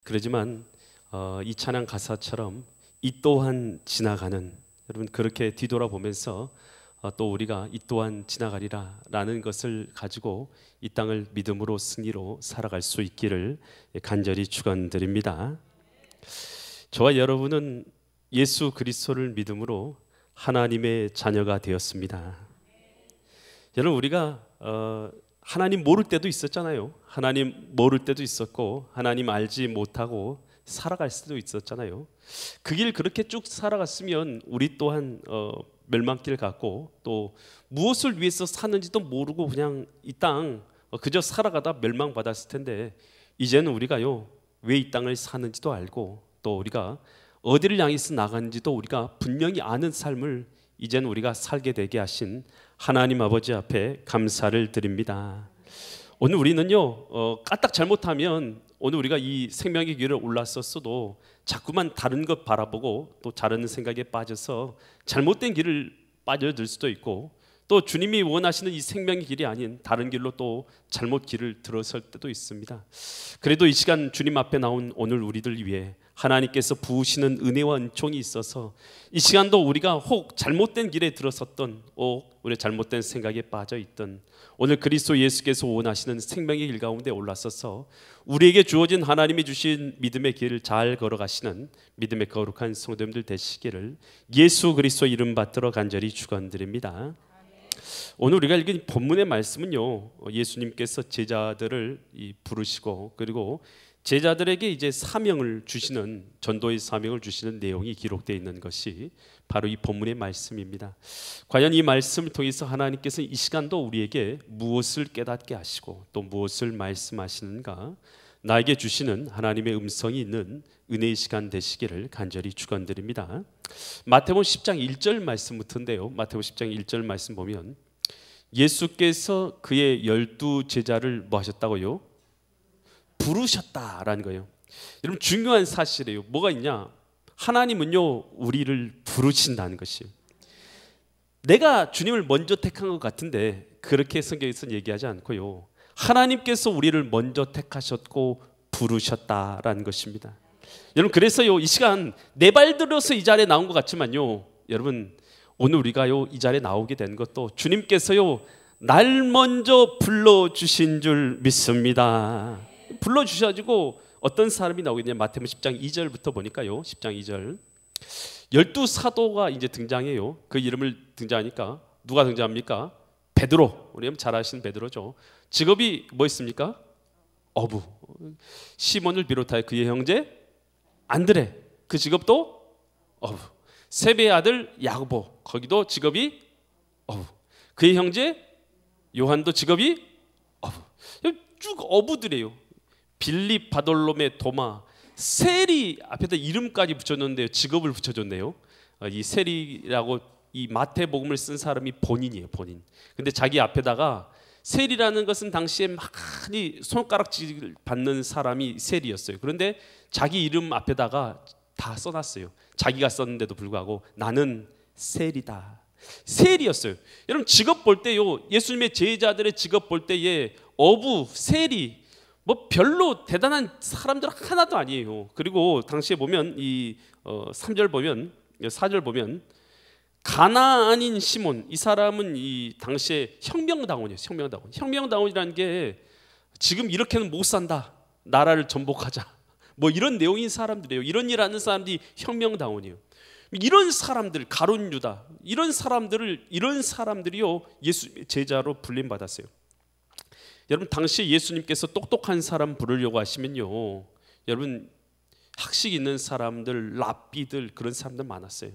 그러지만 이 찬양 가사처럼 이 또한 지나가는, 여러분 그렇게 뒤돌아보면서 또 우리가 이 또한 지나가리라 라는 것을 가지고 이 땅을 믿음으로 승리로 살아갈 수 있기를 간절히 축원드립니다. 저와 여러분은 예수 그리스도를 믿음으로 하나님의 자녀가 되었습니다. 여러분 우리가 하나님 모를 때도 있었잖아요. 하나님 모를 때도 있었고 하나님 알지 못하고 살아갈 수도 있었잖아요. 그 길 그렇게 쭉 살아갔으면 우리 또한 멸망길 갔고 또 무엇을 위해서 사는지도 모르고 그냥 이 땅 그저 살아가다 멸망받았을 텐데, 이제는 우리가요 왜 이 땅을 사는지도 알고 또 우리가 어디를 향해서 나가는지도 우리가 분명히 아는 삶을 이제는 우리가 살게 되게 하신 하나님 아버지 앞에 감사를 드립니다. 오늘 우리는요 까딱 잘못하면 오늘 우리가 이 생명의 길을 올랐었어도 자꾸만 다른 것 바라보고 또 다른 생각에 빠져서 잘못된 길을 빠져들 수도 있고, 또 주님이 원하시는 이 생명의 길이 아닌 다른 길로 또 잘못 길을 들어설 때도 있습니다. 그래도 이 시간 주님 앞에 나온 오늘 우리들 위해 하나님께서 부으시는 은혜와 은총이 있어서 이 시간도 우리가 혹 잘못된 길에 들어섰던, 우리 잘못된 생각에 빠져있던, 오늘 그리스도 예수께서 원하시는 생명의 길 가운데 올라서서 우리에게 주어진 하나님이 주신 믿음의 길을 잘 걸어가시는 믿음의 거룩한 성도님들 되시기를 예수 그리스도 이름 받들어 간절히 축원드립니다. 오늘 우리가 읽은 본문의 말씀은요 예수님께서 제자들을 부르시고 그리고 제자들에게 이제 사명을 주시는, 전도의 사명을 주시는 내용이 기록되어 있는 것이 바로 이 본문의 말씀입니다. 과연 이 말씀을 통해서 하나님께서 이 시간도 우리에게 무엇을 깨닫게 하시고 또 무엇을 말씀하시는가, 나에게 주시는 하나님의 음성이 있는 은혜의 시간 되시기를 간절히 축원드립니다. 마태복음 10장 1절 말씀부터인데요, 마태복음 10장 1절 말씀 보면 예수께서 그의 12 제자를 뭐 하셨다고요? 부르셨다라는 거예요. 여러분 중요한 사실이에요. 뭐가 있냐? 하나님은요 우리를 부르신다는 것이에요. 내가 주님을 먼저 택한 것 같은데 그렇게 성경에서는 얘기하지 않고요, 하나님께서 우리를 먼저 택하셨고 부르셨다라는 것입니다. 여러분 그래서요 이 시간 내 발 들어서 이 자리에 나온 것 같지만요, 여러분 오늘 우리가요 이 자리에 나오게 된 것도 주님께서요 날 먼저 불러주신 줄 믿습니다. 불러주셔가지고 어떤 사람이 나오겠냐, 마태복음 10장 2절부터 보니까요, 10장 2절 12 사도가 이제 등장해요. 그 이름을 등장하니까 누가 등장합니까? 베드로, 우리 잘 아시는 베드로죠. 직업이 뭐였습니까? 어부. 시몬을 비롯하여 그의 형제 안드레, 그 직업도 어부. 세베의 아들 야고보, 거기도 직업이 어부. 그의 형제 요한도 직업이 어부. 쭉 어부들이에요. 빌립, 바돌로메, 도마, 세리 앞에다 이름까지 붙여줬는데요, 직업을 붙여줬네요. 이 세리라고 이 마태복음을 쓴 사람이 본인이에요, 본인. 근데 자기 앞에다가 세리라는 것은 당시에 많이 손가락질 받는 사람이 세리였어요. 그런데 자기 이름 앞에다가 다 써놨어요. 자기가 썼는데도 불구하고 나는 세리다. 세리였어요. 여러분 직업 볼 때요, 예수님의 제자들의 직업 볼 때에 어부, 세리 뭐 별로 대단한 사람들 하나도 아니에요. 그리고 당시에 보면 이 3절 보면 4절 보면 가나안인 시몬, 이 사람은 이 당시에 혁명당원이에요. 혁명당원. 혁명당원이라는 게 지금 이렇게는 못 산다, 나라를 전복하자, 뭐 이런 내용인 사람들이에요. 이런 일 하는 사람들이 혁명당원이에요. 이런 사람들, 가룟 유다, 이런 사람들이요 예수님의 제자로 불림 받았어요. 여러분 당시에 예수님께서 똑똑한 사람 부르려고 하시면요, 여러분 학식 있는 사람들, 랍비들, 그런 사람들 많았어요.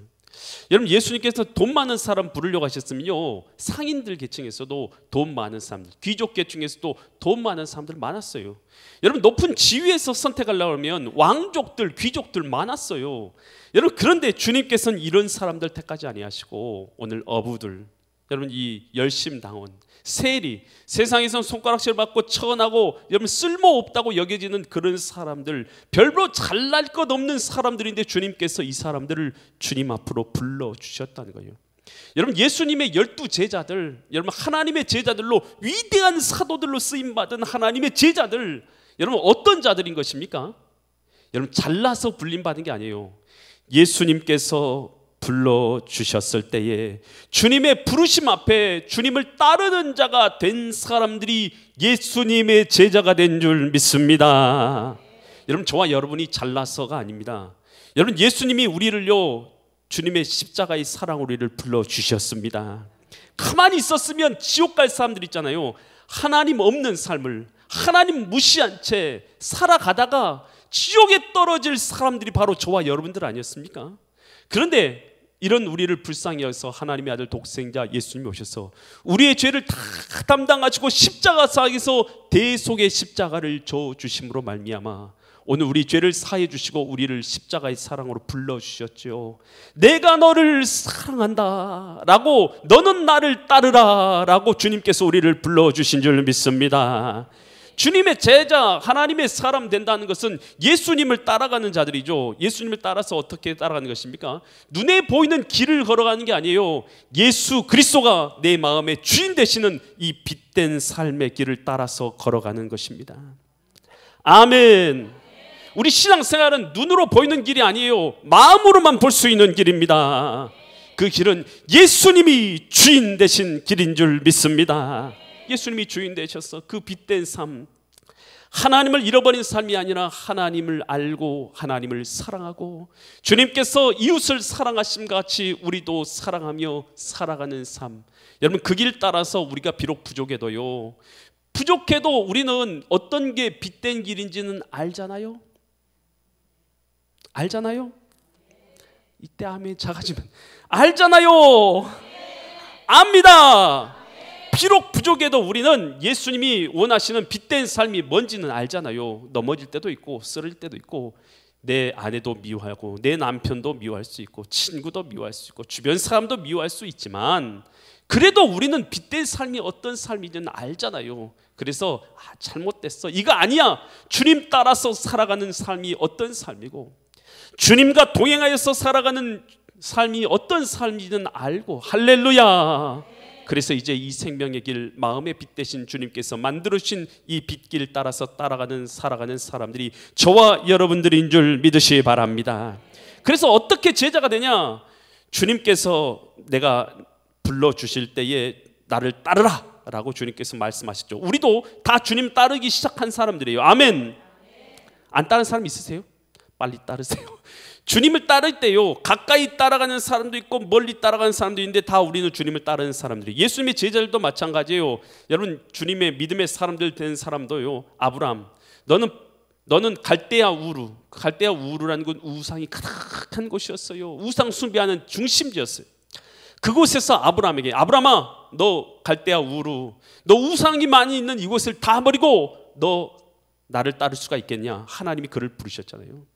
여러분 예수님께서 돈 많은 사람 부르려고 하셨으면요, 상인들 계층에서도 돈 많은 사람들, 귀족 계층에서도 돈 많은 사람들 많았어요. 여러분 높은 지위에서 선택하려고 하면 왕족들, 귀족들 많았어요. 여러분 그런데 주님께서는 이런 사람들 택하지 아니하시고 오늘 어부들, 여러분 이 열심당원, 세리, 세상에서 손가락질 받고 처근하고 여러분 쓸모없다고 여겨지는 그런 사람들, 별로 잘날 것 없는 사람들인데 주님께서 이 사람들을 주님 앞으로 불러주셨다는 거예요. 여러분 예수님의 12 제자들, 여러분 하나님의 제자들로, 위대한 사도들로 쓰임받은 하나님의 제자들, 여러분 어떤 자들인 것입니까? 여러분 잘나서 불림받은 게 아니에요. 예수님께서 불러주셨을 때에 주님의 부르심 앞에 주님을 따르는 자가 된 사람들이 예수님의 제자가 된 줄 믿습니다. 여러분 저와 여러분이 잘나서가 아닙니다. 여러분 예수님이 우리를요 주님의 십자가의 사랑으로 우리를 불러주셨습니다. 가만히 있었으면 지옥 갈 사람들 있잖아요. 하나님 없는 삶을 하나님 무시한 채 살아가다가 지옥에 떨어질 사람들이 바로 저와 여러분들 아니었습니까? 그런데 이런 우리를 불쌍히 여기서 하나님의 아들 독생자 예수님이 오셔서 우리의 죄를 다 담당하시고 십자가상에서 대속의 십자가를 져주심으로 말미암아 오늘 우리 죄를 사해 주시고 우리를 십자가의 사랑으로 불러주셨죠. 내가 너를 사랑한다 라고 너는 나를 따르라 라고 주님께서 우리를 불러주신 줄 믿습니다. 주님의 제자 하나님의 사람 된다는 것은 예수님을 따라가는 자들이죠. 예수님을 따라서 어떻게 따라가는 것입니까? 눈에 보이는 길을 걸어가는 게 아니에요. 예수 그리스도가 내 마음의 주인 되시는 이 빛된 삶의 길을 따라서 걸어가는 것입니다. 아멘. 우리 신앙생활은 눈으로 보이는 길이 아니에요. 마음으로만 볼 수 있는 길입니다. 그 길은 예수님이 주인 되신 길인 줄 믿습니다. 예수님이 주인 되셔서 그 빛된 삶, 하나님을 잃어버린 삶이 아니라 하나님을 알고 하나님을 사랑하고 주님께서 이웃을 사랑하심과 같이 우리도 사랑하며 살아가는 삶. 여러분 그 길 따라서 우리가 비록 부족해도요, 부족해도 우리는 어떤 게 빛된 길인지는 알잖아요. 알잖아요. 이때 아멘 작아지면 알잖아요. 압니다. 비록 부족해도 우리는 예수님이 원하시는 빛된 삶이 뭔지는 알잖아요. 넘어질 때도 있고 쓰러질 때도 있고 내 아내도 미워하고 내 남편도 미워할 수 있고 친구도 미워할 수 있고 주변 사람도 미워할 수 있지만 그래도 우리는 빛된 삶이 어떤 삶인지는 알잖아요. 그래서 잘못됐어 이거 아니야. 주님 따라서 살아가는 삶이 어떤 삶이고 주님과 동행하여서 살아가는 삶이 어떤 삶인지는 알고 할렐루야. 그래서 이제 이 생명의 길 마음의 빛 되신 주님께서 만들어주신 이 빛길 따라서 따라가는 살아가는 사람들이 저와 여러분들인 줄 믿으시기 바랍니다. 그래서 어떻게 제자가 되냐? 주님께서 내가 불러주실 때에 나를 따르라 라고 주님께서 말씀하셨죠. 우리도 다 주님 따르기 시작한 사람들이에요. 아멘. 안 따르는 사람 있으세요? 빨리 따르세요. 주님을 따를 때요 가까이 따라가는 사람도 있고 멀리 따라가는 사람도 있는데 다 우리는 주님을 따르는 사람들이 예수님의 제자들도 마찬가지예요. 여러분 주님의 믿음의 사람들 된 사람도요 아브라함 너는 갈대아 우르라는 건 우상이 가득한 곳이었어요. 우상 숭배하는 중심지였어요. 그곳에서 아브라함에게 아브라함아 너 갈대아 우르 너 우상이 많이 있는 이곳을 다 버리고 너 나를 따를 수가 있겠냐. 하나님이 그를 부르셨잖아요.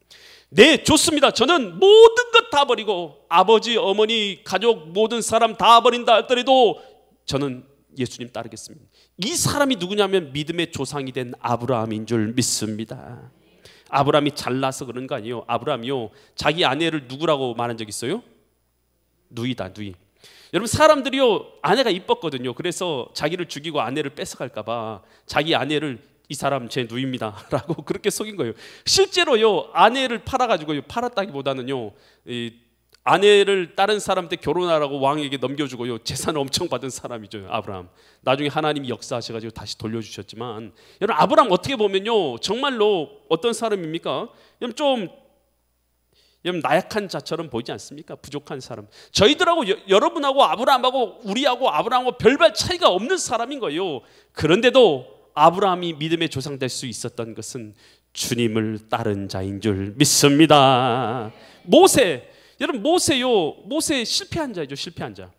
네 좋습니다. 저는 모든 것 다 버리고 아버지 어머니 가족 모든 사람 다 버린다 할더라도 저는 예수님 따르겠습니다. 이 사람이 누구냐면 믿음의 조상이 된 아브라함인 줄 믿습니다. 아브라함이 잘나서 그런 거 아니에요. 아브라함이요 자기 아내를 누구라고 말한 적 있어요? 누이다 누이. 여러분 사람들이요 아내가 이뻤거든요. 그래서 자기를 죽이고 아내를 뺏어갈까 봐 자기 아내를 이 사람 제 누이입니다 라고 그렇게 속인 거예요. 실제로요 아내를 팔아가지고요 팔았다기보다는요 이 아내를 다른 사람한테 결혼하라고 왕에게 넘겨주고요 재산을 엄청 받은 사람이죠 아브라함. 나중에 하나님이 역사하셔가지고 다시 돌려주셨지만 여러분 아브라함 어떻게 보면요 정말로 어떤 사람입니까? 여러분 나약한 자처럼 보이지 않습니까? 부족한 사람. 저희들하고 여러분하고 아브라함하고 우리하고 아브라함하고 별반 차이가 없는 사람인 거예요. 그런데도 아브라함이 믿음의 조상 될 수 있었던 것은 주님을 따른 자인 줄 믿습니다. 모세, 여러분 모세 실패한 자이죠. 실패한 자.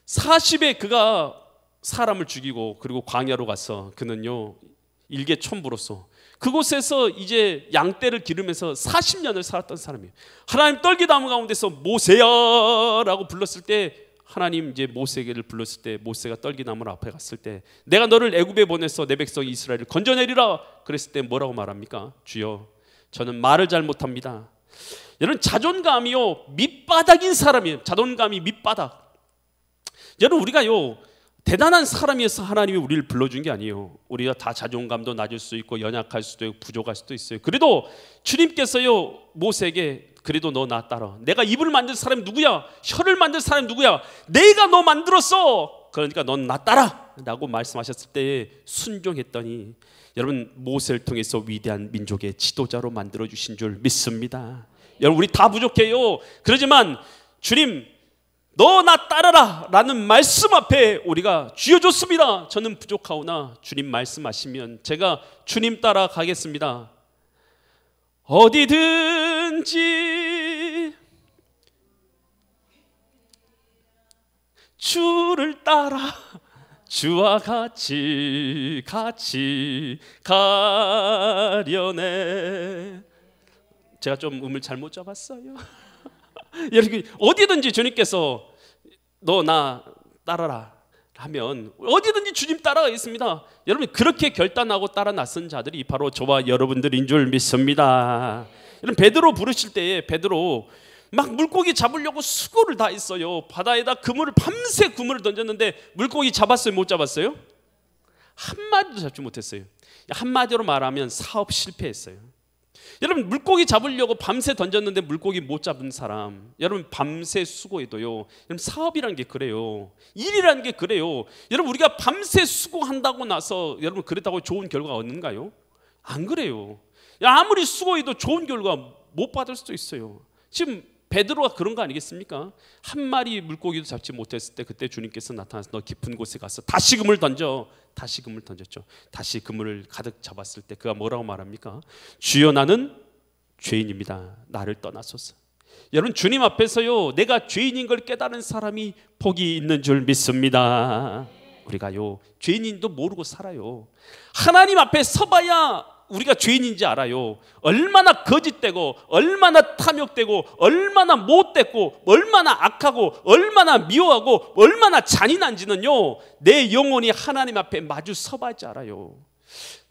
40에 그가 사람을 죽이고 그리고 광야로 가서 그는요 일개 촌부로서 그곳에서 이제 양떼를 기르면서 40년을 살았던 사람이에요. 하나님 떨기나무 가운데서 모세야 라고 불렀을 때 하나님 이제 모세를 불렀을 때 모세가 떨기나무 앞에 갔을 때 내가 너를 애굽에 보내서 내 백성 이스라엘을 건져내리라 그랬을 때 뭐라고 말합니까? 주여 저는 말을 잘 못합니다. 여러분 자존감이요 밑바닥인 사람이에요. 자존감이 밑바닥. 여러분 우리가요 대단한 사람이어서 하나님이 우리를 불러준 게 아니에요. 우리가 다 자존감도 낮을 수 있고 연약할 수도 있고 부족할 수도 있어요. 그래도 주님께서요 모세에게 그래도 너 나 따라. 내가 입을 만든 사람이 누구야? 혀를 만든 사람이 누구야? 내가 너 만들었어. 그러니까 넌 나 따라 라고 말씀하셨을 때 순종했더니 여러분 모세를 통해서 위대한 민족의 지도자로 만들어주신 줄 믿습니다. 여러분 우리 다 부족해요. 그러지만 주님 너 나 따라라 라는 말씀 앞에 우리가 쥐어줬습니다. 저는 부족하오나 주님 말씀하시면 제가 주님 따라 가겠습니다. 어디든지 주를 따라 주와 같이 가려네. 제가 좀 음을 잘못 잡았어요. 여러분 어디든지 주님께서 너 나 따라라 하면 어디든지 주님 따라가겠습니다. 여러분 그렇게 결단하고 따라 나선 자들이 바로 저와 여러분들인 줄 믿습니다. 여러분 베드로 부르실 때에 베드로 막 물고기 잡으려고 수고를 다 했어요. 바다에다 그물을 밤새 그물을 던졌는데 물고기 잡았어요? 못 잡았어요? 한 마리도 잡지 못했어요. 한마디로 말하면 사업 실패했어요. 여러분 물고기 잡으려고 밤새 던졌는데 물고기 못 잡은 사람, 여러분 밤새 수고해도요, 여러분 사업이란 게 그래요. 일이란 게 그래요. 여러분 우리가 밤새 수고한다고 나서 여러분 그랬다고 좋은 결과가 얻는가요? 안 그래요. 아무리 수고해도 좋은 결과 못 받을 수도 있어요. 지금 베드로가 그런 거 아니겠습니까? 한 마리 물고기도 잡지 못했을 때 그때 주님께서 나타나서 너 깊은 곳에 가서 다시 그물 던져. 다시 그물 던졌죠. 다시 그물을 가득 잡았을 때 그가 뭐라고 말합니까? 주여 나는 죄인입니다. 나를 떠나소서. 여러분 주님 앞에서요 내가 죄인인 걸 깨달은 사람이 복이 있는 줄 믿습니다. 우리가요 죄인인도 모르고 살아요. 하나님 앞에 서봐야 우리가 죄인인지 알아요. 얼마나 거짓되고 얼마나 탐욕되고 얼마나 못됐고 얼마나 악하고 얼마나 미워하고 얼마나 잔인한지는요 내 영혼이 하나님 앞에 마주 서봐야지 알아요.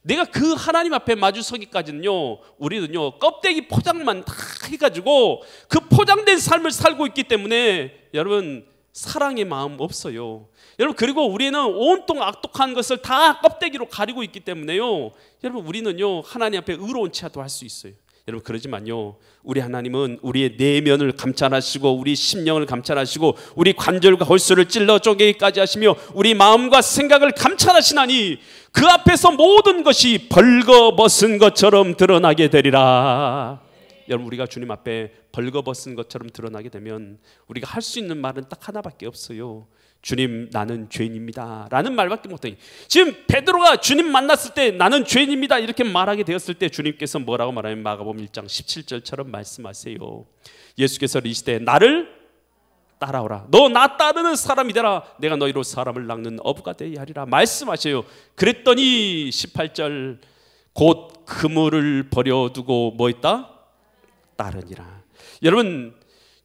내가 그 하나님 앞에 마주 서기까지는요 우리는요 껍데기 포장만 다 해가지고 그 포장된 삶을 살고 있기 때문에 여러분 사랑의 마음 없어요. 여러분 그리고 우리는 온통 악독한 것을 다 껍데기로 가리고 있기 때문에요 여러분 우리는요 하나님 앞에 의로운 체하도 할 수 있어요. 여러분 그러지만요 우리 하나님은 우리의 내면을 감찰하시고 우리 심령을 감찰하시고 우리 관절과 골수를 찔러 쪼개기까지 하시며 우리 마음과 생각을 감찰하시나니 그 앞에서 모든 것이 벌거벗은 것처럼 드러나게 되리라. 여러분 우리가 주님 앞에 벌거벗은 것처럼 드러나게 되면 우리가 할 수 있는 말은 딱 하나밖에 없어요. 주님 나는 죄인입니다 라는 말밖에 못해요. 지금 베드로가 주님 만났을 때 나는 죄인입니다 이렇게 말하게 되었을 때 주님께서 뭐라고 말하면 마가복음 1장 17절처럼 말씀하세요. 예수께서 이르시되 나를 따라오라. 너 나 따르는 사람이 되라. 내가 너희로 사람을 낚는 어부가 되게 하리라 말씀하셔요. 그랬더니 18절 곧 그물을 버려두고 뭐 했다? 따르니라. 여러분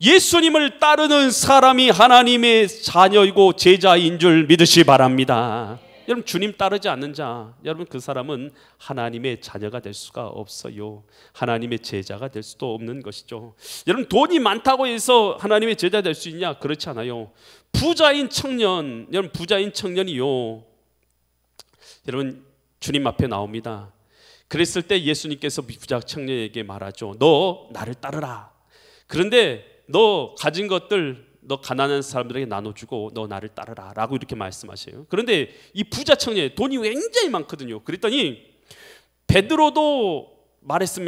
예수님을 따르는 사람이 하나님의 자녀이고 제자인 줄 믿으시 바랍니다. 여러분 주님 따르지 않는 자 여러분 그 사람은 하나님의 자녀가 될 수가 없어요. 하나님의 제자가 될 수도 없는 것이죠. 여러분 돈이 많다고 해서 하나님의 제자 될 수 있냐? 그렇지 않아요. 부자인 청년, 여러분 부자인 청년이요 여러분 주님 앞에 나옵니다. 그랬을 때 예수님께서 부자 청년에게 말하죠. 너 나를 따르라. 그런데 너 가진 것들 너 가난한 사람들에게 나눠주고 너 나를 따르라 라고 이렇게 말씀하셔요. 그런데 이 부자 청년이 돈이 굉장히 많거든요. 그랬더니 베드로도 말했을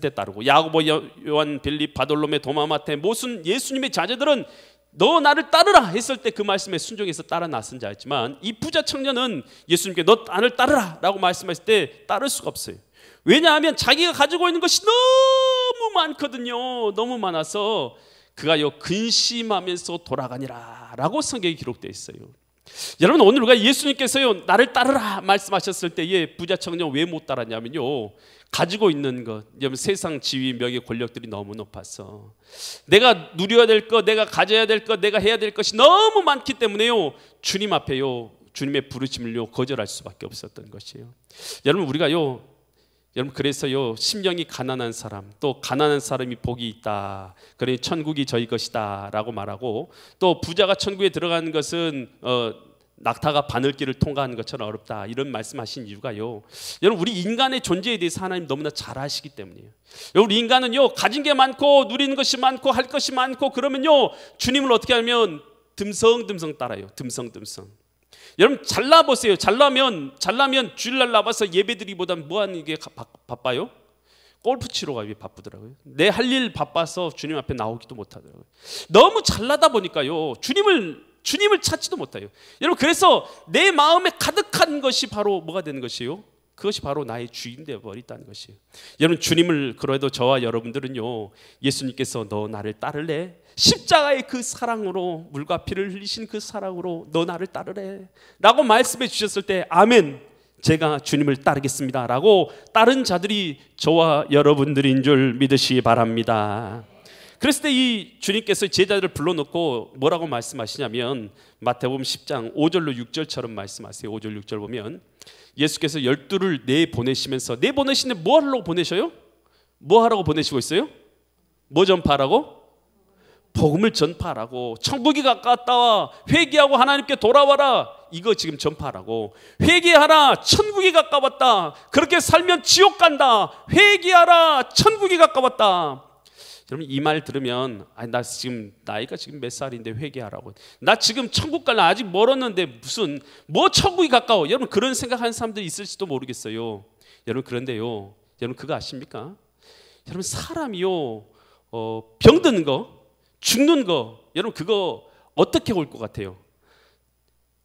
때 따르고 야고보, 요한, 빌립, 바돌로메, 도마, 마태 모든 예수님의 자녀들은 너 나를 따르라 했을 때 그 말씀에 순종해서 따라 나선 자였지만 이 부자 청년은 예수님께 너 나를 따르라 라고 말씀하실 때 따를 수가 없어요. 왜냐하면 자기가 가지고 있는 것이 너무 많거든요. 너무 많아서 그가요 근심하면서 돌아가니라 라고 성경에 기록되어 있어요. 여러분 오늘 우리가 예수님께서요 나를 따르라 말씀하셨을 때에 부자 청년 왜 못 따랐냐면요 가지고 있는 것, 여러분 세상 지위, 명예, 권력들이 너무 높아서 내가 누려야 될 것, 내가 가져야 될 것, 내가 해야 될 것이 너무 많기 때문에요 주님 앞에요 주님의 부르심을요 거절할 수밖에 없었던 것이에요. 여러분 우리가요 여러분 그래서요 심령이 가난한 사람 또 가난한 사람이 복이 있다. 그러니 천국이 저희 것이다 라고 말하고 또 부자가 천국에 들어가는 것은 낙타가 바늘길을 통과하는 것처럼 어렵다 이런 말씀하신 이유가요, 여러분 우리 인간의 존재에 대해서 하나님 너무나 잘 아시기 때문이에요. 우리 인간은요 가진 게 많고 누리는 것이 많고 할 것이 많고 그러면요 주님을 어떻게 하면 듬성듬성 따라요. 듬성듬성. 여러분 잘나 보세요. 잘나면 주일날 나와서 예배드리기보다는 뭐 하는 게 바빠요? 골프 치러 가기 바쁘더라고요. 내 할 일 바빠서 주님 앞에 나오기도 못하더라고요. 너무 잘나다 보니까요 주님을 찾지도 못해요. 여러분 그래서 내 마음에 가득한 것이 바로 뭐가 되는 것이요? 그것이 바로 나의 주인 되어버렸다는 것이에요. 여러분 주님을, 그래도 저와 여러분들은요 예수님께서 너 나를 따르래, 십자가의 그 사랑으로, 물과 피를 흘리신 그 사랑으로 너 나를 따르래 라고 말씀해 주셨을 때 아멘, 제가 주님을 따르겠습니다 라고 따른 자들이 저와 여러분들인 줄 믿으시기 바랍니다. 그랬을 때 이 주님께서 제자들을 불러놓고 뭐라고 말씀하시냐면 마태복음 10장 5절로 6절처럼 말씀하세요. 5절 6절 보면 예수께서 12를 내보내시면서, 내보내시는데 뭐 하려고 보내셔요? 뭐 하라고 보내시고 있어요? 뭐 전파하라고? 복음을 전파하라고. 천국이 가까웠다, 회개하고 하나님께 돌아와라, 이거 지금 전파하라고. 회개하라, 천국이 가까웠다, 그렇게 살면 지옥 간다, 회개하라, 천국이 가까웠다. 여러분 이 말 들으면 나 지금 나이가 지금 몇 살인데 회개하라고, 나 지금 천국 갈라 아직 멀었는데 무슨 뭐 천국이 가까워, 여러분 그런 생각하는 사람들이 있을지도 모르겠어요. 여러분 그런데요, 여러분 그거 아십니까? 여러분 사람이요 병드는 거, 죽는 거, 여러분 그거 어떻게 올 것 같아요?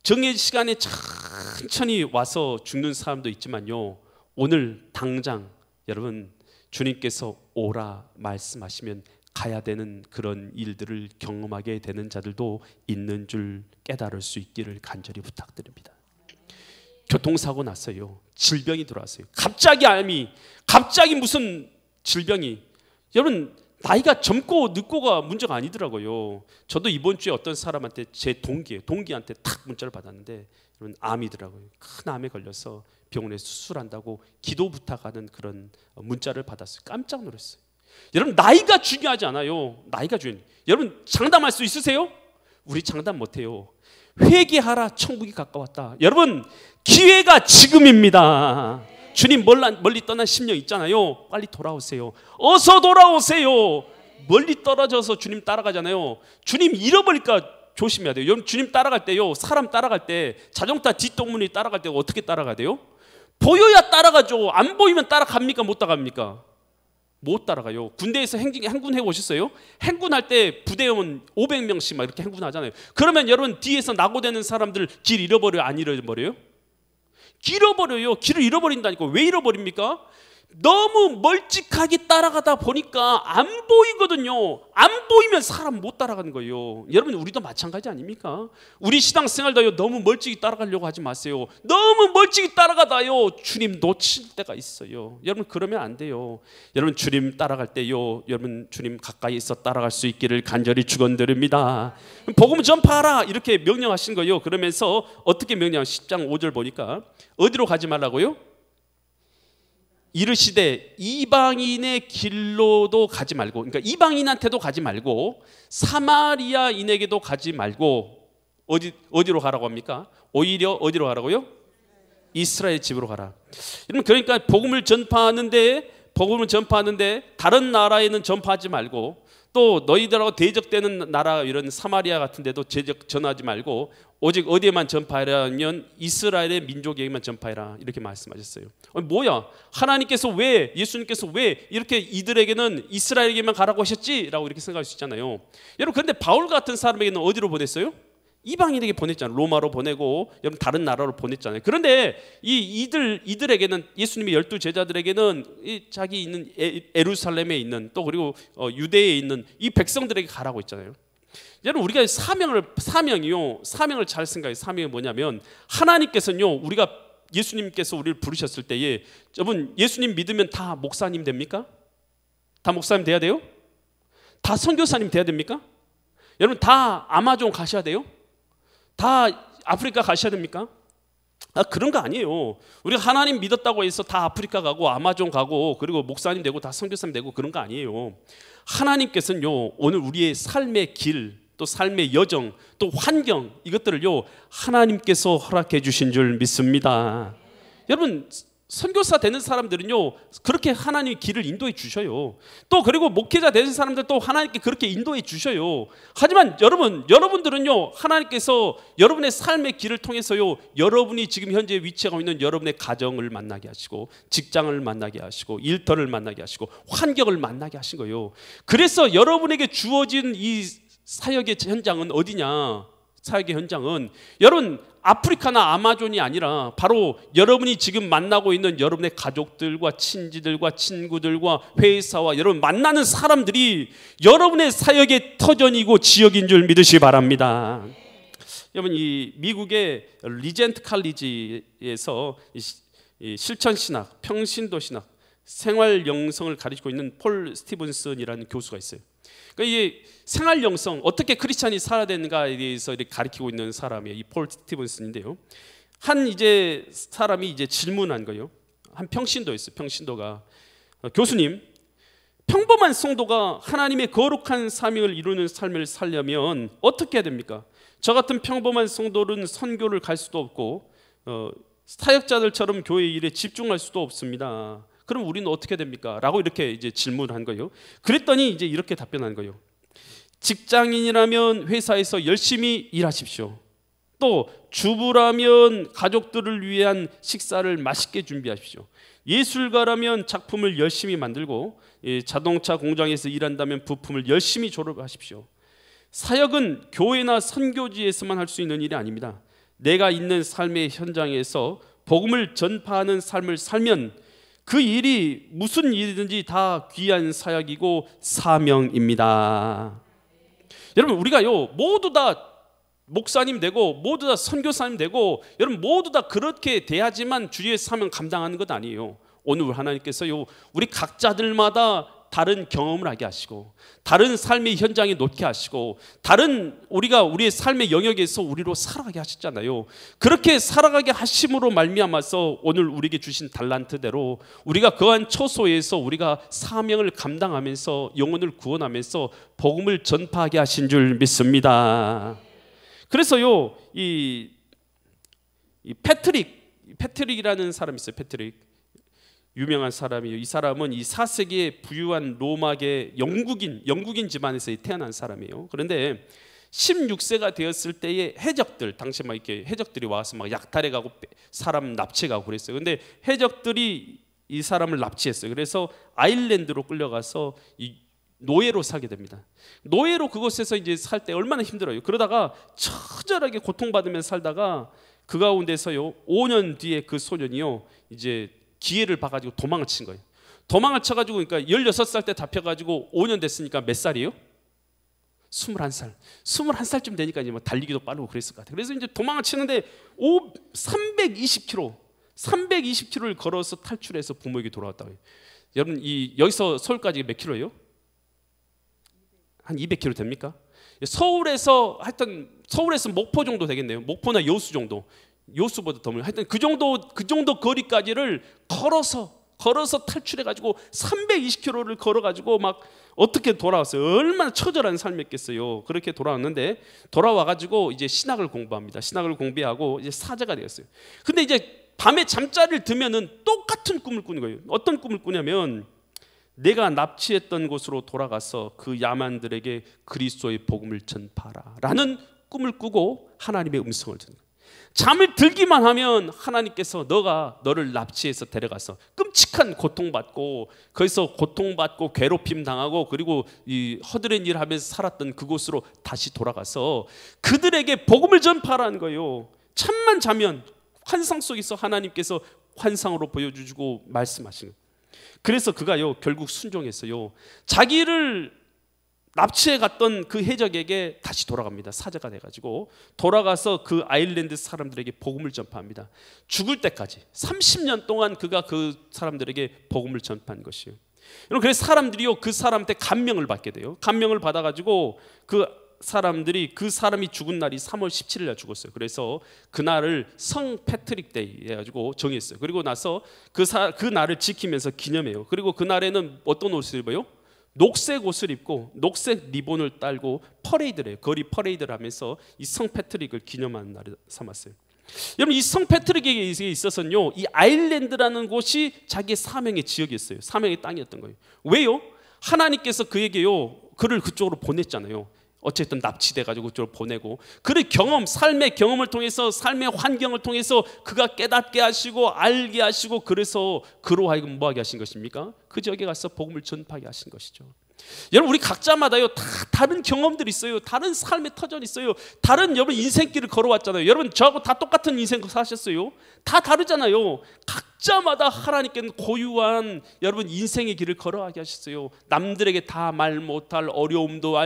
정해진 시간에 천천히 와서 죽는 사람도 있지만요, 오늘 당장 여러분 주님께서 오라 말씀하시면 가야 되는 그런 일들을 경험하게 되는 자들도 있는 줄 깨달을 수 있기를 간절히 부탁드립니다. 교통사고 났어요. 질병이 들어왔어요. 갑자기 무슨 질병이, 여러분 나이가 젊고 늙고가 문제가 아니더라고요. 저도 이번 주에 어떤 사람한테, 제 동기한테 탁 문자를 받았는데 여러분 암이더라고요. 큰 암에 걸려서 병원에 수술한다고 기도 부탁하는 그런 문자를 받았어요. 깜짝 놀랐어요. 여러분 나이가 중요하지 않아요. 나이가 중요해요. 여러분 장담할 수 있으세요? 우리 장담 못해요. 회개하라, 천국이 가까웠다. 여러분 기회가 지금입니다. 주님 멀리 떠난 심령 있잖아요. 빨리 돌아오세요. 어서 돌아오세요. 멀리 떨어져서 주님 따라가잖아요. 주님 잃어버릴까 조심해야 돼요. 여러분 주님 따라갈 때요, 사람 따라갈 때 자동차 뒷동문이 따라갈 때 어떻게 따라가야 돼요? 보여야 따라가죠. 안 보이면 따라갑니까? 못 따라갑니까? 못 따라가요. 군대에서 행군해 오셨어요? 행군할 때 부대원 500명씩 막 이렇게 행군하잖아요. 그러면 여러분 뒤에서 낙오되는 사람들 길 잃어버려요? 안 잃어버려요? 잃어버려요. 길을 잃어버린다니까. 왜 잃어버립니까? 너무 멀찍하게 따라가다 보니까 안 보이거든요. 안 보이면 사람 못 따라가는 거예요. 여러분 우리도 마찬가지 아닙니까? 우리 신앙생활도요, 너무 멀찍이 따라가려고 하지 마세요. 너무 멀찍이 따라가다요 주님 놓칠 때가 있어요. 여러분 그러면 안 돼요. 여러분 주님 따라갈 때요, 여러분 주님 가까이서 따라갈 수 있기를 간절히 축원드립니다. 복음 전파하라 이렇게 명령하신 거예요. 그러면서 어떻게 명령하시죠? 10장 5절 보니까 어디로 가지 말라고요? 이르시되 이방인의 길로도 가지 말고, 그러니까 이방인한테도 가지 말고 사마리아인에게도 가지 말고 어디로 가라고 합니까? 오히려 어디로 가라고요? 이스라엘 집으로 가라. 여러분 그러니까 복음을 전파하는데 다른 나라에는 전파하지 말고, 또 너희들하고 대적되는 나라 이런 사마리아 같은 데도 전하지 말고 오직 어디에만 전파하라면 이스라엘의 민족에게만 전파해라 이렇게 말씀하셨어요. 뭐야? 하나님께서 왜, 예수님께서 왜 이렇게 이들에게는 이스라엘에게만 가라고 하셨지? 라고 이렇게 생각할 수 있잖아요. 여러분 그런데 바울 같은 사람에게는 어디로 보냈어요? 이방인에게 보냈잖아요. 로마로 보내고 여러분 다른 나라로 보냈잖아요. 그런데 이들에게는, 예수님의 12제자들에게는 자기 있는 예루살렘에 있는, 또 그리고 유대에 있는 이 백성들에게 가라고 했잖아요. 여러분 우리가 사명을 잘 생각해요. 사명이 뭐냐면 하나님께서는요, 예수님께서 우리를 부르셨을 때에, 여러분 예수님 믿으면 다 목사님 됩니까? 다 목사님 돼야 돼요? 다 선교사님 돼야 됩니까? 여러분 다 아마존 가셔야 돼요? 다 아프리카 가셔야 됩니까? 그런 거 아니에요. 우리가 하나님 믿었다고 해서 다 아프리카 가고 아마존 가고 그리고 목사님 되고 다 선교사님 되고 그런 거 아니에요. 하나님께서는요, 오늘 우리의 삶의 길, 또 삶의 여정, 또 환경, 이것들을요 하나님께서 허락해 주신 줄 믿습니다. 여러분, 선교사 되는 사람들은요 그렇게 하나님이 길을 인도해 주셔요. 또 그리고 목회자 되는 사람들 또 하나님께 그렇게 인도해 주셔요. 하지만 여러분들은요 하나님께서 여러분의 삶의 길을 통해서요 여러분이 지금 현재 위치하고 있는 여러분의 가정을 만나게 하시고, 직장을 만나게 하시고, 일터를 만나게 하시고, 환경을 만나게 하신 거예요. 그래서 여러분에게 주어진 이 사역의 현장은 어디냐? 사역의 현장은 여러분 아프리카나 아마존이 아니라 바로 여러분이 지금 만나고 있는 여러분의 가족들과 친지들과 친구들과 회사와 여러분 만나는 사람들이 여러분의 사역의 터전이고 지역인 줄 믿으시기 바랍니다. 여러분, 이 미국의 리젠트 칼리지에서 실천신학, 평신도신학, 생활영성을 가르치고 있는 폴 스티븐슨이라는 교수가 있어요. 그러니까 이 생활 영성, 어떻게 크리스찬이 살아야 되는가에 대해서 이렇게 가르치고 있는 사람이에요. 이 폴 스티븐슨인데요. 한 이제 사람이 이제 질문한 거예요. 한 평신도였어요. 평신도가 교수님, 평범한 성도가 하나님의 거룩한 사명을 이루는 삶을 살려면 어떻게 해야 됩니까? 저 같은 평범한 성도는 선교를 갈 수도 없고 사역자들처럼 교회 일에 집중할 수도 없습니다. 그럼 우리는 어떻게 됩니까? 라고 이렇게 이제 질문한 거예요. 그랬더니 이제 이렇게 답변한 거예요. 직장인이라면 회사에서 열심히 일하십시오. 또 주부라면 가족들을 위한 식사를 맛있게 준비하십시오. 예술가라면 작품을 열심히 만들고, 자동차 공장에서 일한다면 부품을 열심히 조립하십시오. 사역은 교회나 선교지에서만 할 수 있는 일이 아닙니다. 내가 있는 삶의 현장에서 복음을 전파하는 삶을 살면 그 일이 무슨 일이든지 다 귀한 사역이고 사명입니다. 여러분, 우리가요 모두 다 목사님 되고 모두 다 선교사님 되고 여러분 모두 다 그렇게 돼야지만 주의 사명 감당하는 것 아니에요. 오늘 하나님께서요 우리 각자들마다 다른 경험을 하게 하시고, 다른 삶의 현장에 놓게 하시고, 다른 우리의 삶의 영역에서 우리로 살아가게 하셨잖아요. 그렇게 살아가게 하심으로 말미암아서 오늘 우리에게 주신 달란트대로 우리가 그한 처소에서 우리가 사명을 감당하면서 영혼을 구원하면서 복음을 전파하게 하신 줄 믿습니다. 그래서요 이 패트릭이라는 사람이 있어요. 패트릭, 유명한 사람이에요. 이 사람은 이 4세기의 부유한 로마계 영국인 집안에서 태어난 사람이에요. 그런데 16세가 되었을 때에 해적들, 당시 막 이렇게 해적들이 와서 막 약탈해가고 사람 납치해가고 그랬어요. 그런데 해적들이 이 사람을 납치했어요. 그래서 아일랜드로 끌려가서 이 노예로 살게 됩니다. 노예로 그곳에서 이제 살 때 얼마나 힘들어요. 그러다가 처절하게 고통받으면서 살다가 그 가운데서요 5년 뒤에 그 소년이요 이제 기회를 봐가지고 도망을 친 거예요. 도망을 쳐가지고 그러니까 16살 때 잡혀가지고 5년 됐으니까 몇 살이에요? 21살. 21살쯤 되니까 이제 뭐 달리기도 빠르고 그랬을 것 같아요. 그래서 이제 도망을 치는데 320km를 걸어서 탈출해서 부모에게 돌아왔다고 해요. 여러분 여기서 서울까지 몇 킬로예요? 한 200km 됩니까? 서울에서 목포 정도 되겠네요. 목포나 여수 정도. 여수보다 더 멀리. 하여튼 그 정도 거리까지를 걸어서 탈출해가지고 320km를 걸어가지고 막 어떻게 돌아왔어요. 얼마나 처절한 삶이었겠어요. 그렇게 돌아왔는데 돌아와가지고 이제 신학을 공부합니다. 신학을 공부하고 이제 사제가 되었어요. 근데 이제 밤에 잠자리를 들면은 똑같은 꿈을 꾸는 거예요. 어떤 꿈을 꾸냐면 내가 납치했던 곳으로 돌아가서 그 야만들에게 그리스도의 복음을 전파하라 라는 꿈을 꾸고 하나님의 음성을 듣는 거예요. 잠을 들기만 하면 하나님께서 너를 납치해서 데려가서 끔찍한 고통받고 거기서 고통받고 괴롭힘 당하고 그리고 이 허드렛 일 하면서 살았던 그곳으로 다시 돌아가서 그들에게 복음을 전파하라는 거예요. 잠만 자면 환상 속에서 하나님께서 환상으로 보여주시고 말씀하시는 거예요. 그래서 그가요 결국 순종했어요. 자기를 납치해 갔던 그 해적에게 다시 돌아갑니다. 사제가 돼가지고 돌아가서 그 아일랜드 사람들에게 복음을 전파합니다. 죽을 때까지 30년 동안 그가 그 사람들에게 복음을 전파한 것이에요. 여러분, 그래서 사람들이요 그 사람한테 감명을 받게 돼요. 감명을 받아가지고 그 사람이 죽은 날이 3월 17일 날 죽었어요. 그래서 그날을 성 패트릭 데이 해가지고 정했어요. 그리고 나서 그 날을 지키면서 기념해요. 그리고 그날에는 어떤 옷을 입어요? 녹색 옷을 입고 녹색 리본을 달고 퍼레이드를 해요. 거리 퍼레이드를 하면서 이 성 패트릭을 기념하는 날을 삼았어요. 여러분, 이 성 패트릭에게 있어서는요, 이 아일랜드라는 곳이 자기의 사명의 지역이었어요. 사명의 땅이었던 거예요. 왜요? 하나님께서 그에게요, 그를 그쪽으로 보냈잖아요. 어쨌든 납치돼가지고 그쪽으로 보내고, 그의 경험, 삶의 경험을 통해서, 삶의 환경을 통해서 그가 깨닫게 하시고 알게 하시고, 그래서 그로 하여금 뭐하게 하신 것입니까? 그 지역에 가서 복음을 전파하게 하신 것이죠. 여러분, 우리 각자마다요 다 다른 경험들이 있어요. 다른 삶의 터전이 있어요. 다른 여러분 인생길을 걸어왔잖아요. 여러분, 저하고 다 똑같은 인생 사셨어요. 다 다르잖아요. 각자마다 하나님께는 고유한 여러분 인생의 길을 걸어가게 하셨어요. 남들에게 다 말 못할 어려움도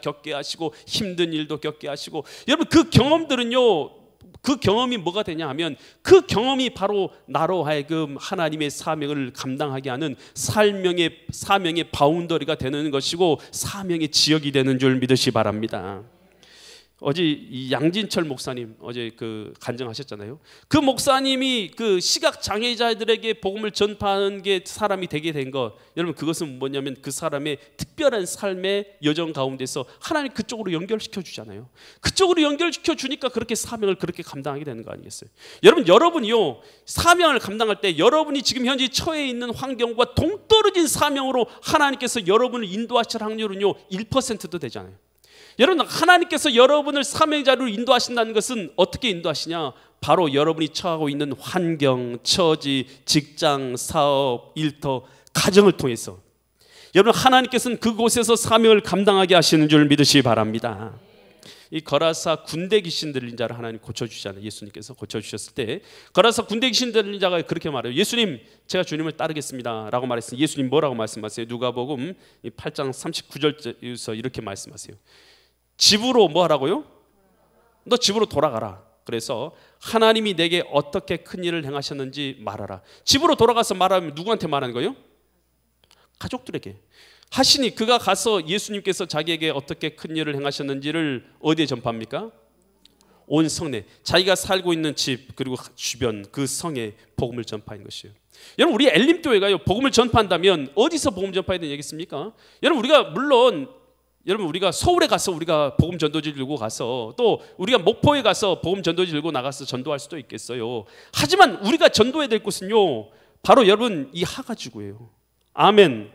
겪게 하시고, 힘든 일도 겪게 하시고, 여러분 그 경험들은요, 그 경험이 뭐가 되냐 하면, 그 경험이 바로 나로 하여금 하나님의 사명을 감당하게 하는 사명의 바운더리가 되는 것이고, 사명의 지역이 되는 줄 믿으시 바랍니다. 어제 이 양진철 목사님 어제 그 간증하셨잖아요. 그 목사님이 그 시각 장애자들에게 복음을 전파하는 게 사람이 되게 된 것, 여러분 그것은 뭐냐면 그 사람의 특별한 삶의 여정 가운데서 하나님 그쪽으로 연결시켜 주잖아요. 그쪽으로 연결시켜 주니까 그렇게 사명을 그렇게 감당하게 되는 거 아니겠어요? 여러분이요, 사명을 감당할 때 여러분이 지금 현재 처해 있는 환경과 동떨어진 사명으로 하나님께서 여러분을 인도하실 확률은요 1%도 되잖아요. 여러분, 하나님께서 여러분을 사명자로 인도하신다는 것은 어떻게 인도하시냐? 바로 여러분이 처하고 있는 환경, 처지, 직장, 사업, 일터, 가정을 통해서 여러분, 하나님께서는 그곳에서 사명을 감당하게 하시는 줄 믿으시기 바랍니다. 이 거라사 군대 귀신 들린 자를 하나님 고쳐주시잖아요. 예수님께서 고쳐주셨을 때 거라사 군대 귀신 들린 자가 그렇게 말해요. 예수님, 제가 주님을 따르겠습니다 라고 말했어요. 예수님 뭐라고 말씀하세요? 누가복음 8장 39절에서 이렇게 말씀하세요. 집으로 뭐 하라고요? 너 집으로 돌아가라. 그래서 하나님이 내게 어떻게 큰 일을 행하셨는지 말하라. 집으로 돌아가서 말하면 누구한테 말하는 거예요? 가족들에게 하시니, 그가 가서 예수님께서 자기에게 어떻게 큰 일을 행하셨는지를 어디에 전파합니까? 온 성내, 자기가 살고 있는 집 그리고 주변 그 성에 복음을 전파하는 것이에요. 여러분, 우리 엘림교회가요 복음을 전파한다면 어디서 복음 전파해야 되겠습니까? 여러분, 우리가 서울에 가서 우리가 복음 전도지 들고 가서, 또 우리가 목포에 가서 복음 전도지 들고 나가서 전도할 수도 있겠어요. 하지만 우리가 전도해야 될 곳은요, 바로 여러분 이 하가지구예요. 아멘.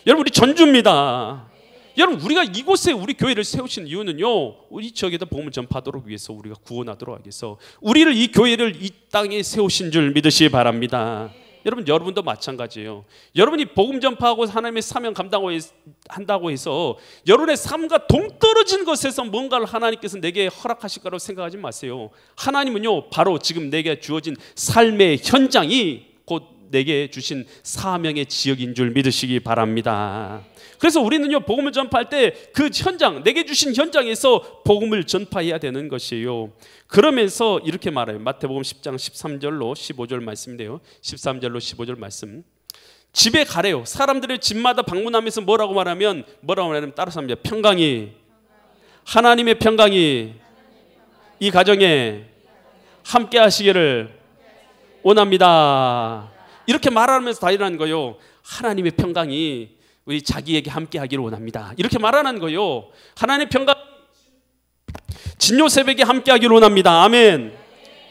여러분, 우리 전주입니다. 여러분, 우리가 이곳에 우리 교회를 세우신 이유는요, 우리 지역에다 복음을 전파하도록 위해서, 우리가 구원하도록 하기 위해서 우리를, 이 교회를 이 땅에 세우신 줄 믿으시기 바랍니다. 여러분도 마찬가지예요. 여러분이 복음 전파하고 하나님의 사명 감당한다고 해서 여러분의 삶과 동떨어진 것에서 뭔가를 하나님께서 내게 허락하실 거라고 생각하지 마세요. 하나님은요, 바로 지금 내게 주어진 삶의 현장이 곧 내게 주신 사명의 지역인 줄 믿으시기 바랍니다. 그래서 우리는요, 복음을 전파할 때 그 현장, 내게 주신 현장에서 복음을 전파해야 되는 것이에요. 그러면서 이렇게 말해요. 마태복음 10장 13절로 15절 말씀인데요, 13절로 15절 말씀. 집에 가래요. 사람들의 집마다 방문하면서 뭐라고 말하면 따라서 합니다. 평강이, 하나님의 평강이 이 가정에 함께 하시기를 원합니다. 이렇게 말하면서 다 일어나는 거예요. 하나님의 평강이 우리 자기에게 함께 하기를 원합니다. 이렇게 말하는 거예요. 하나님의 평강 진요새벽에 함께 하기를 원합니다. 아멘.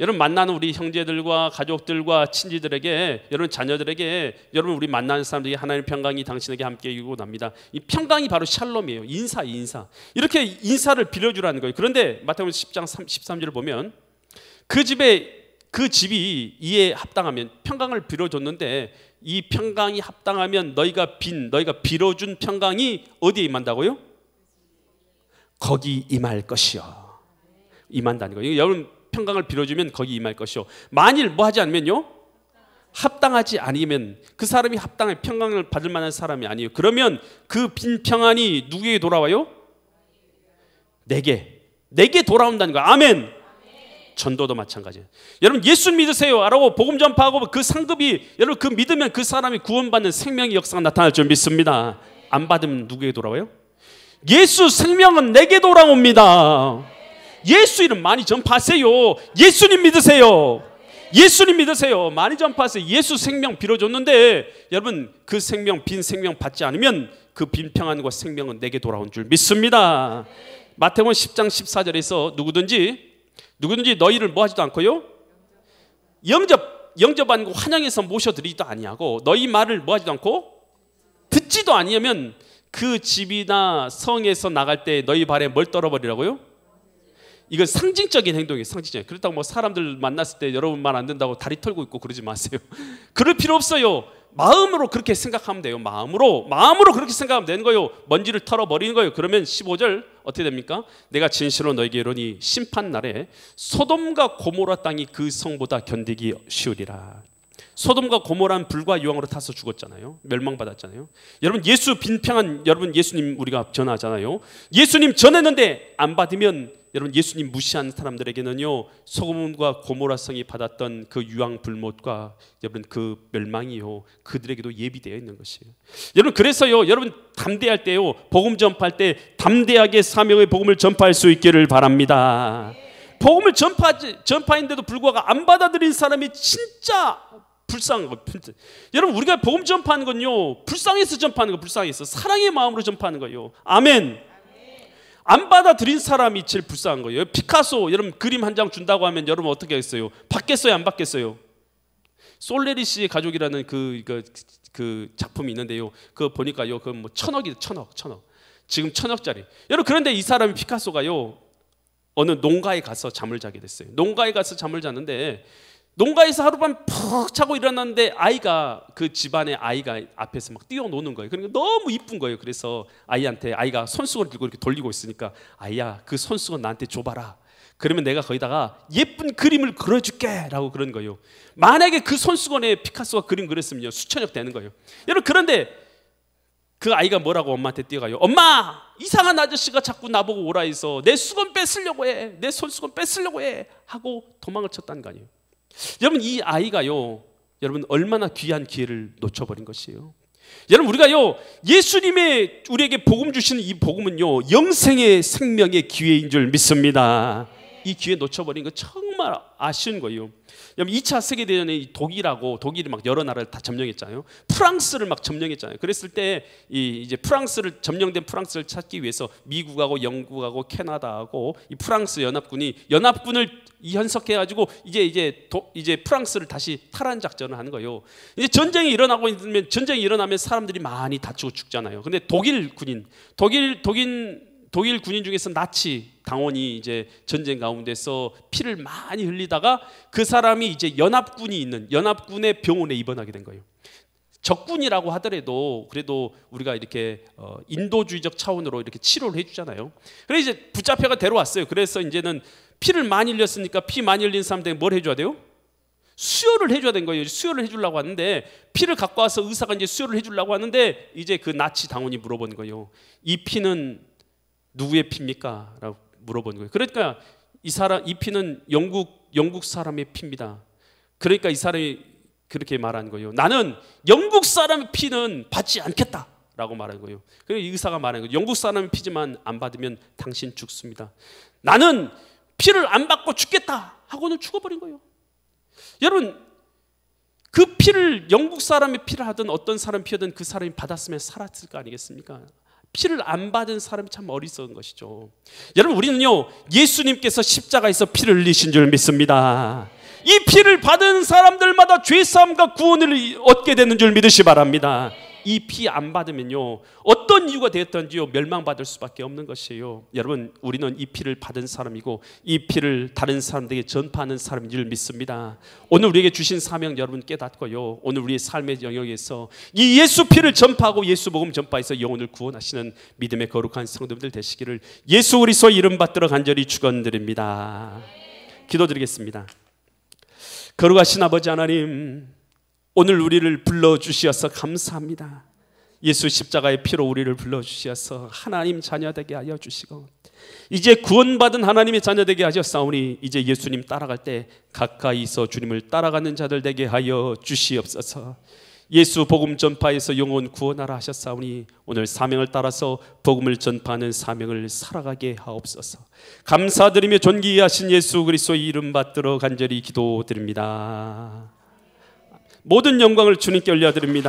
여러분, 만나는 우리 형제들과 가족들과 친지들에게, 여러분 자녀들에게, 여러분 우리 만나는 사람들에게 하나님의 평강이 당신에게 함께 하기를 원합니다. 이 평강이 바로 샬롬이에요. 인사. 이렇게 인사를 빌려주라는 거예요. 그런데 마태복음 10장 13절을 보면 그 집이 이에 합당하면, 평강을 빌어줬는데 이 평강이 합당하면 너희가 빌어준 평강이 어디에 임한다고요? 거기 임할 것이요. 임한다는 거예요. 여러분, 평강을 빌어주면 거기 임할 것이요. 만일 뭐 하지 않으면요, 합당하지 않으면, 그 사람이 합당한 평강을 받을 만한 사람이 아니에요. 그러면 그 빈 평안이 누구에게 돌아와요? 내게 돌아온다는 거예요. 아멘. 전도도 마찬가지예요. 여러분, 예수 믿으세요 라고 복음 전파하고 그 상급이, 여러분 그 믿으면 그 사람이 구원받는 생명의 역사가 나타날 줄 믿습니다. 안 받으면 누구에게 돌아와요? 예수 생명은 내게 돌아옵니다. 예수 이름 많이 전파하세요. 예수님 믿으세요. 많이 전파하세요. 예수 생명 빌어줬는데 여러분 그 생명, 빈 생명 받지 않으면 그 빈평안과 생명은 내게 돌아온 줄 믿습니다. 마태복음 10장 14절에서 누구든지 너희를 뭐 하지도 않고요, 영접하고 환영해서 모셔드리지도 아니하고 너희 말을 뭐 하지도 않고 듣지도 아니하면 그 집이나 성에서 나갈 때 너희 발에 뭘 떨어버리라고요? 이건 상징적인 행동이에요. 상징적인. 그렇다고 뭐 사람들 만났을 때 여러분 말 안 된다고 다리 털고 있고 그러지 마세요. 그럴 필요 없어요. 마음으로 그렇게 생각하면 돼요. 마음으로 그렇게 생각하면 되는 거예요. 먼지를 털어버리는 거예요. 그러면 15절 어떻게 됩니까? 내가 진실로 너에게 이르노니 심판 날에 소돔과 고모라 땅이 그 성보다 견디기 쉬우리라. 소돔과 고모라는 불과 유황으로 타서 죽었잖아요. 멸망받았잖아요. 여러분 예수 빈평한 여러분 예수님 우리가 전하잖아요. 예수님 전했는데 안 받으면 여러분 예수님 무시한 사람들에게는요 소돔과 고모라 성이 받았던 그 유황 불못과 여러분 그 멸망이요 그들에게도 예비되어 있는 것이에요. 여러분 그래서요 여러분 담대할 때요 복음 전파할 때 담대하게 사명의 복음을 전파할 수 있기를 바랍니다. 복음을 전파인데도 불구하고 안 받아들인 사람이 진짜 불쌍한 거예요. 여러분 우리가 복음 전파하는 건요 불쌍해서 전파하는 거, 불쌍해서 사랑의 마음으로 전파하는 거예요. 아멘. 안 받아들인 사람이 제일 불쌍한 거예요. 피카소 여러분 그림 한 장 준다고 하면 여러분 어떻게 하겠어요? 받겠어요 안 받겠어요? 솔레리시의 가족이라는 그 작품이 있는데요. 그거 보니까요 그 뭐 천억 지금 1,000억짜리. 여러분 그런데 이 사람이 피카소가요 어느 농가에 가서 잠을 자게 됐어요. 농가에 가서 잠을 잤는데 농가에서 하룻밤 푹 자고 일어났는데 그 집안의 아이가 앞에서 막 뛰어노는 거예요. 그러니까 너무 이쁜 거예요. 그래서 아이가 손수건을 들고 이렇게 돌리고 있으니까 아이야 그 손수건 나한테 줘봐라. 그러면 내가 거기다가 예쁜 그림을 그려줄게 라고 그런 거예요. 만약에 그 손수건에 피카소가 그림 그렸으면요 수천억 되는 거예요. 여러분 그런데 그 아이가 뭐라고 엄마한테 뛰어가요? 엄마 이상한 아저씨가 자꾸 나보고 오라 해서 내 수건 뺏으려고 해. 내 손수건 뺏으려고 해 하고 도망을 쳤다는 거 아니에요. 여러분 이 아이가요 여러분 얼마나 귀한 기회를 놓쳐버린 것이에요. 여러분 우리가요 예수님의 우리에게 복음 주시는 이 복음은요 영생의 생명의 기회인 줄 믿습니다. 이 기회 놓쳐버린 거 정말 아쉬운 거예요. 여러분 2차 세계대전에 독일이 막 여러 나라를 다 점령했잖아요. 프랑스를 막 점령했잖아요. 그랬을 때 이제 점령된 프랑스를 찾기 위해서 미국하고 영국하고 캐나다하고 이 프랑스 연합군을 이현석해가지고 이제 프랑스를 다시 탈환 작전을 하는 거예요. 이제 전쟁이 일어나면 사람들이 많이 다치고 죽잖아요. 근데 독일 군인 중에서 나치 당원이 이제 전쟁 가운데서 피를 많이 흘리다가 그 사람이 이제 연합군의 병원에 입원하게 된 거예요. 적군이라고 하더라도 그래도 우리가 이렇게 인도주의적 차원으로 이렇게 치료를 해주잖아요. 그래서 이제 붙잡혀가 데려왔어요. 그래서 이제는 피를 많이 흘렸으니까 피 많이 흘린 사람들이 뭘 해줘야 돼요? 수혈을 해줘야 된 거예요. 수혈을 해주려고 하는데 피를 갖고 와서 의사가 이제 수혈을 해주려고 하는데 이제 그 나치 당원이 물어본 거예요. 이 피는 누구의 피입니까? 라고 물어본 거예요. 그러니까 이 피는 영국 사람의 피입니다. 그러니까 이 사람이 그렇게 말한 거예요. 나는 영국 사람의 피는 받지 않겠다 라고 말한 거예요. 그래서 의사가 말한 거예요. 영국 사람의 피지만 안 받으면 당신 죽습니다. 나는 피를 안 받고 죽겠다 하고는 죽어버린 거예요. 여러분 그 피를 영국 사람의 피를 하든 어떤 사람 피하든 그 사람이 받았으면 살았을 거 아니겠습니까? 피를 안 받은 사람이 참 어리석은 것이죠. 여러분 우리는요 예수님께서 십자가에서 피를 흘리신 줄 믿습니다. 이 피를 받은 사람들마다 죄사함과 구원을 얻게 되는 줄 믿으시 바랍니다. 이 피 안 받으면요 어떤 이유가 되었던지요 멸망받을 수밖에 없는 것이에요. 여러분 우리는 이 피를 받은 사람이고 이 피를 다른 사람들에게 전파하는 사람인 줄 믿습니다. 오늘 우리에게 주신 사명 여러분 깨닫고요 오늘 우리의 삶의 영역에서 이 예수 피를 전파하고 예수 복음 전파해서 영혼을 구원하시는 믿음의 거룩한 성도들 되시기를 예수 그리스도 이름 받들어 간절히 축원드립니다. 기도드리겠습니다. 거룩하신 아버지 하나님, 오늘 우리를 불러주시어서 감사합니다. 예수 십자가의 피로 우리를 불러주시어서 하나님 자녀 되게 하여 주시고 이제 구원받은 하나님의 자녀 되게 하셨사오니 이제 예수님 따라갈 때 가까이서 주님을 따라가는 자들 되게 하여 주시옵소서. 예수 복음 전파에서 영혼 구원하라 하셨사오니 오늘 사명을 따라서 복음을 전파하는 사명을 살아가게 하옵소서. 감사드리며 존귀하신 예수 그리스도의 이름 받들어 간절히 기도드립니다. 모든 영광을 주님께 올려드립니다.